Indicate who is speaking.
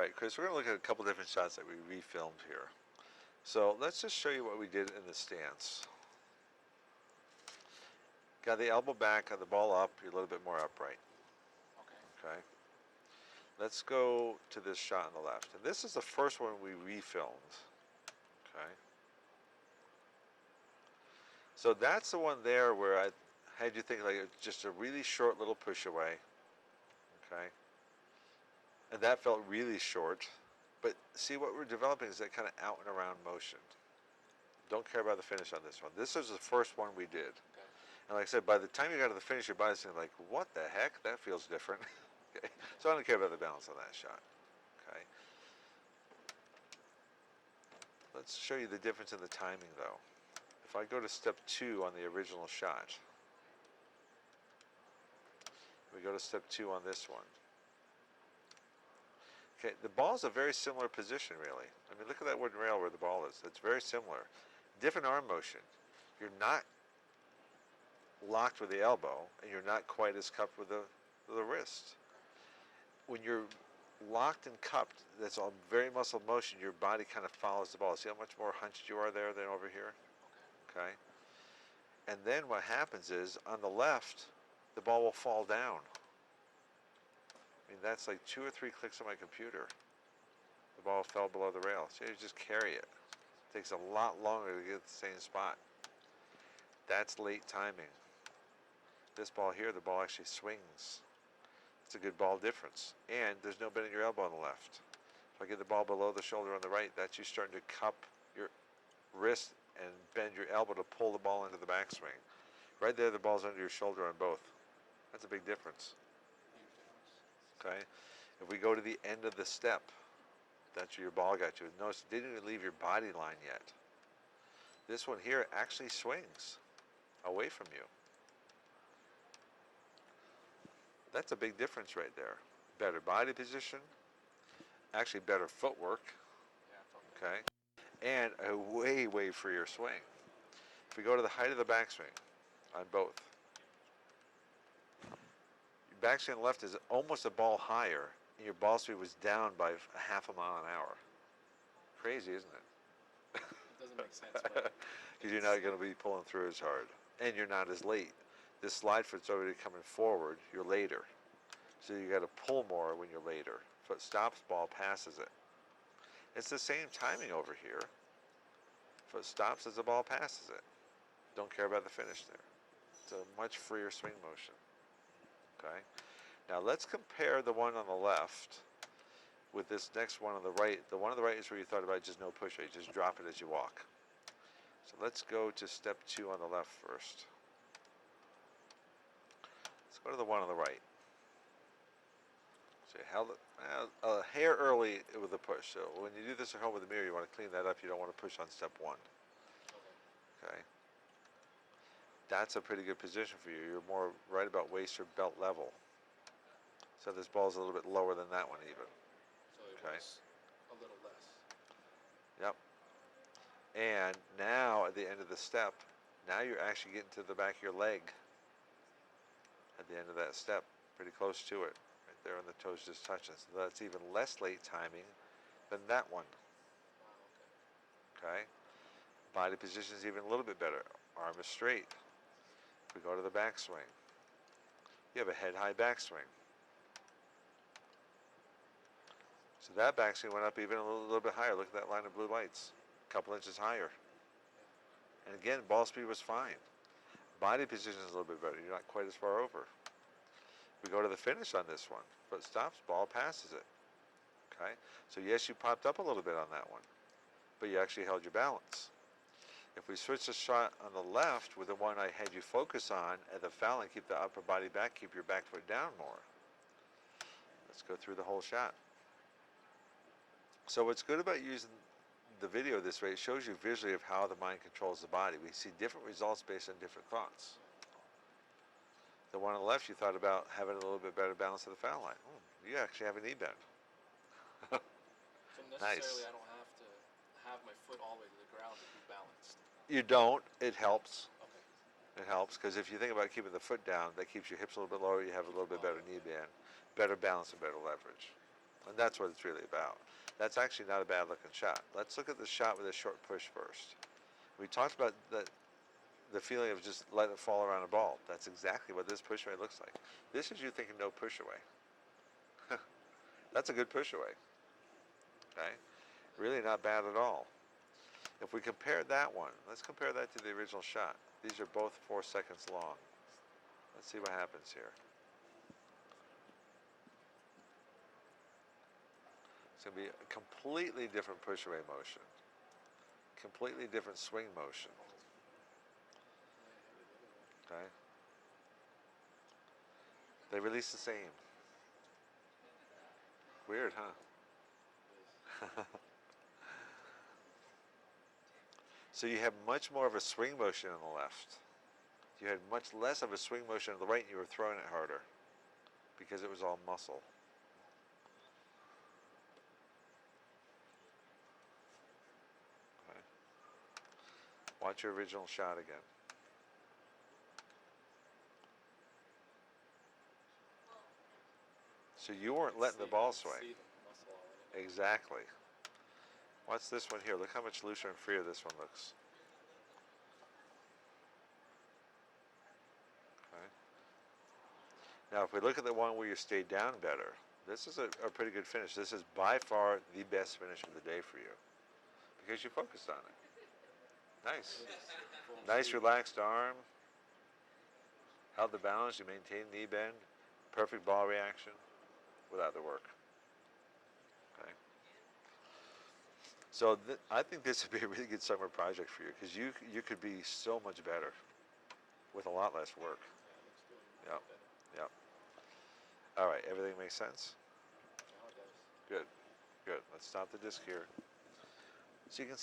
Speaker 1: right, Chris, we're going to look at a couple different shots that we refilmed here. So let's just show you what we did in the stance. Got the elbow back, got the ball up, you're a little bit more upright.
Speaker 2: Okay.
Speaker 1: Okay. Let's go to this shot on the left. And this is the first one we refilmed. Okay. So that's the one there where I had you think like it's just a really short little push away. Okay. And that felt really short. But see, what we're developing is that kind of out and around motion. Don't care about the finish on this one. This is the first one we did.
Speaker 2: Okay.
Speaker 1: And like I said, by the time you got to the finish, your body's thinking like, what the heck? That feels different. Okay. So I don't care about the balance on that shot. Okay. Let's show you the difference in the timing though. If I go to step 2 on the original shot, we go to step 2 on this one. Okay, the ball's a very similar position really. I mean, look at that wooden rail where the ball is. It's very similar. Different arm motion. You're not locked with the elbow, and you're not quite as cupped with the wrist. When you're locked and cupped, that's all very muscle motion. Your body kind of follows the ball. See how much more hunched you are there than over here?
Speaker 2: Okay.
Speaker 1: Okay. And then what happens is on the left, the ball will fall down. I mean, that's like 2 or 3 clicks on my computer. The ball fell below the rail. So you just carry it. It takes a lot longer to get the same spot. That's late timing. This ball here, the ball actually swings. It's a good ball difference. And there's no bend in your elbow on the left. If I get the ball below the shoulder on the right, that's you starting to cup your wrist and bend your elbow to pull the ball into the backswing. Right there, the ball's under your shoulder on both. That's a big difference. Okay? If we go to the end of the step, that's where your ball got you. Notice it didn't even leave your body line yet. This one here actually swings away from you. That's a big difference right there. Better body position, actually better footwork,
Speaker 2: Yeah.
Speaker 1: okay, and a way, way freer swing. If we go to the height of the backswing on both, your backswing on the left is almost a ball higher, and your ball speed was down by a half a mile an hour. Crazy, isn't it?
Speaker 2: It doesn't make sense, but
Speaker 1: Because you're not going to be pulling through as hard, and you're not as late. This slide foot's already coming forward. You're later, so you got to pull more when you're later. Foot stops, ball passes it. It's the same timing over here. Foot stops as the ball passes it. Don't care about the finish there. It's a much freer swing motion. Okay. Now let's compare the one on the left with this next one on the right. The one on the right is where you thought about just no push weight, just drop it as you walk. So let's go to step 2 on the left first. Let's go to the one on the right. So you held it a hair early with the push. So when you do this at home with the mirror, you want to clean that up. You don't want to push on step 1. Okay. That's a pretty good position for you. You're more right about waist or belt level. So this ball's a little bit lower than that one even.
Speaker 2: So it
Speaker 1: Okay.
Speaker 2: was a little less.
Speaker 1: Yep. And now at the end of the step, now you're actually getting to the back of your leg at the end of that step, pretty close to it. Right there, and the toes just touching. So that's even less late timing than that one.
Speaker 2: Wow.
Speaker 1: Okay. Body position is even a little bit better. Arm is straight. We go to the backswing. You have a head-high backswing. So that backswing went up even a little bit higher. Look at that line of blue lights. A couple inches higher. And again, ball speed was fine. Body position is a little bit better. You're not quite as far over. We go to the finish on this one. Foot stops, ball passes it. Okay? So yes, you popped up a little bit on that one, but you actually held your balance. If we switch the shot on the left with the one I had you focus on at the foul line, keep the upper body back, keep your back foot down more. Let's go through the whole shot. So what's good about using the video this way, it shows you visually of how the mind controls the body. We see different results based on different thoughts. The one on the left, you thought about having a little bit better balance of the foul line. You actually have a knee bend.
Speaker 2: So necessarily
Speaker 1: Nice.
Speaker 2: I don't have to have my foot all the way to the ground to be balanced.
Speaker 1: You don't. It helps.
Speaker 2: Okay.
Speaker 1: It helps because if you think about keeping the foot down, that keeps your hips a little bit lower. You have a little bit
Speaker 2: Oh,
Speaker 1: better knee bend, better balance, and better leverage. And that's what it's really about. That's actually not a bad looking shot. Let's look at the shot with a short push first. We talked about the feeling of just letting it fall around a ball. That's exactly what this push away looks like. This is you thinking no push away. That's a good push away. Okay? Really not bad at all. If we compare that one, let's compare that to the original shot. These are both 4 seconds long. Let's see what happens here. It's going to be a completely different push away motion. Completely different swing motion. Okay? They release the same. Weird, huh? So you have much more of a swing motion on the left. You had much less of a swing motion on the right, and you were throwing it harder because it was all muscle. Okay. Watch your original shot again. So you weren't letting the ball swing.
Speaker 2: See the muscle all in it.
Speaker 1: Exactly. Watch this one here. Look how much looser and freer this one looks. Okay. Now, if we look at the one where you stayed down better, this is a pretty good finish. This is by far the best finish of the day for you because you focused on it. Nice.
Speaker 2: Full
Speaker 1: Nice
Speaker 2: speed.
Speaker 1: relaxed arm. Held the balance. You maintained knee bend. Perfect ball reaction without the work. Okay. So I think this would be a really good summer project for you because you could be so much better with a lot less work.
Speaker 2: Yeah,
Speaker 1: Yep.
Speaker 2: looks good.
Speaker 1: Yep. All right. Everything makes sense?
Speaker 2: Now it does.
Speaker 1: Good. Good. Let's stop the disc here. So you can